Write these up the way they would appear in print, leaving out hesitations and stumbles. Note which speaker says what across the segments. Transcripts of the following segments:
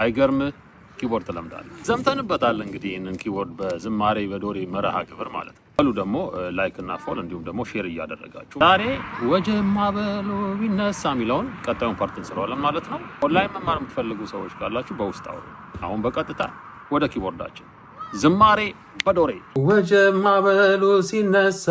Speaker 1: አይገርም ኪቦርድ ተለምዳለህ ዘምተንበታል እንግዲህ ይሄንን ኪቦርድ በዝማሬ በዶሬ መርሃ ግብር ማለት ነው ሁሉ ደግሞ ላይክ እና ፎሎ እንዲሁም ደግሞ ሼር እያደረጋችሁ ዛሬ ወጀብ ማዕበሉ ቢነሳ የሚለውን ቀጣዩን ፓርት እንሰራዋለን ማለት ነው። ኦንላይን መማር የምትፈልጉ ሰዎች ካላችሁ በውስጥ አውሩ። አሁን በቀጥታ ወደ ኪቦርዳችን ዝማሬ በዶሬ ወጀብ ማዕበሉ ሲነሳ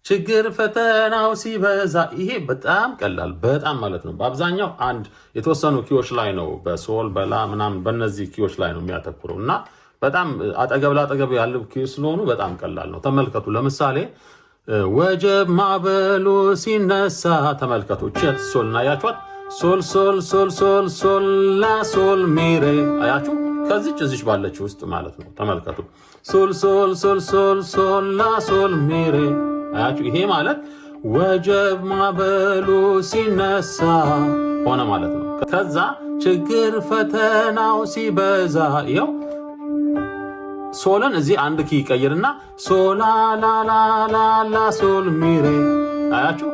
Speaker 1: ችግር ፈተናው ሲበዛ ይሄ በጣም ቀላል በጣም ማለት ነው። በአብዛኛው አንድ የተወሰኑ ኪዎች ላይ ነው በሶል በላ ምናምን በእነዚህ ኪዎች ላይ ነው የሚያተኩረው እና በጣም አጠገብ ላጠገብ ያለው ኪ ስለሆኑ በጣም ቀላል ነው። ተመልከቱ ለምሳሌ ወጀብ ማዕበሉ ሲነሳ ተመልከቱ ቸት ሶል ናያችኋት ሶል ሶል ሶል ሶል ሶል ላ ሶል ሚሬ አያችሁ ከዚች እዚች ባለችው ውስጥ ማለት ነው። ተመልከቱ ሶል ሶል ሶል ሶል ሶል ላ ሶል ሚሬ አያችሁ ይሄ ማለት ወጀብ ማዕበሉ ሲነሳ ሆነ ማለት ነው። ከዛ ችግር ፈተናው ሲበዛ ይኸው ሶልን እዚህ አንድ ኪ ይቀይርና ሶላ ላ ላ ላ ላ ሶል ሚሬ አያችሁ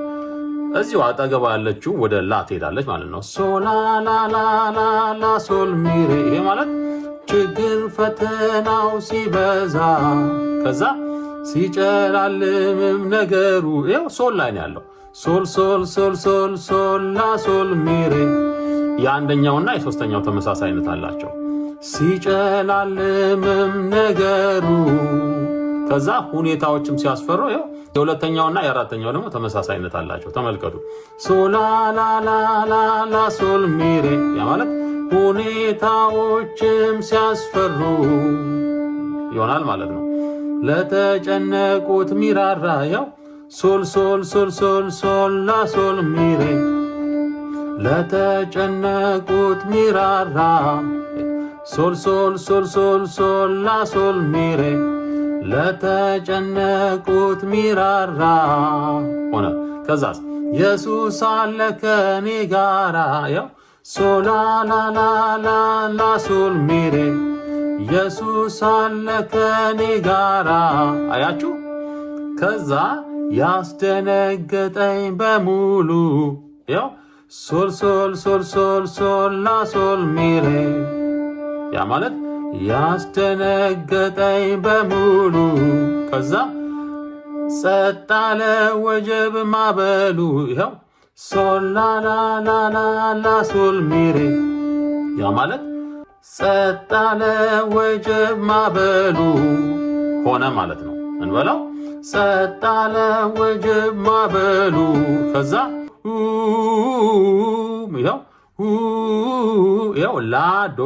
Speaker 1: እዚሁ አጠገባ ያለችው ወደ ላ ትሄዳለች ማለት ነው። ሶላ ላ ላ ላ ላ ሶል ሚሬ ይሄ ማለት ችግር ፈተናው ሲበዛ ከዛ ሲጨላልምም ነገሩ ይኸው ሶል ላይ ነው ያለው። ሶል ሶል ሶል ሶል ሶል ላ ሶል ሚሬ የአንደኛውና የሶስተኛው ተመሳሳይነት አላቸው። ሲጨላልምም ነገሩ ከዛ ሁኔታዎችም ሲያስፈሩ ይኸው የሁለተኛውና የአራተኛው ደግሞ ተመሳሳይነት አላቸው። ተመልከቱ ሶላ ላ ላ ላ ላ ሶል ሚሬ ያ ማለት ሁኔታዎችም ሲያስፈሩ ይሆናል ማለት ነው። ለተጨነቁት ሚራራ ያው ሶል ሶል ሶል ሶል ሶል ላ ሶል ሚሬ ለተጨነቁት ሚራራ ሶል ሶል ሶል ሶል ሶል ላ ሶል ሚሬ ለተጨነቁት ሚራራ ሆነ። ከዛስ ኢየሱስ አለ ከኔ ጋራ ያው ሶላ ላ ላ ላ ላ ሶል ሚሬ ኢየሱስ አለ ከኔ ጋራ አያችሁ ከዛ ያስደነገጠኝ በሙሉ ያው ሶል ሶል ሶል ሶል ሶል ላ ሶል ሚሬ ያ ማለት ያስደነገጠኝ በሙሉ ከዛ ጸጥ አለ ወጀብ ማዕበሉ ይኸው ሶል ላ ላ ላ ላ ላ ሶል ሚሬ ያ ማለት ጸጥ አለ ወጀብ ማዕበሉ ሆነ ማለት ነው። እንበለው ጸጥ አለ ወጀብ ማዕበሉ ከዛ ይኸው ላዶ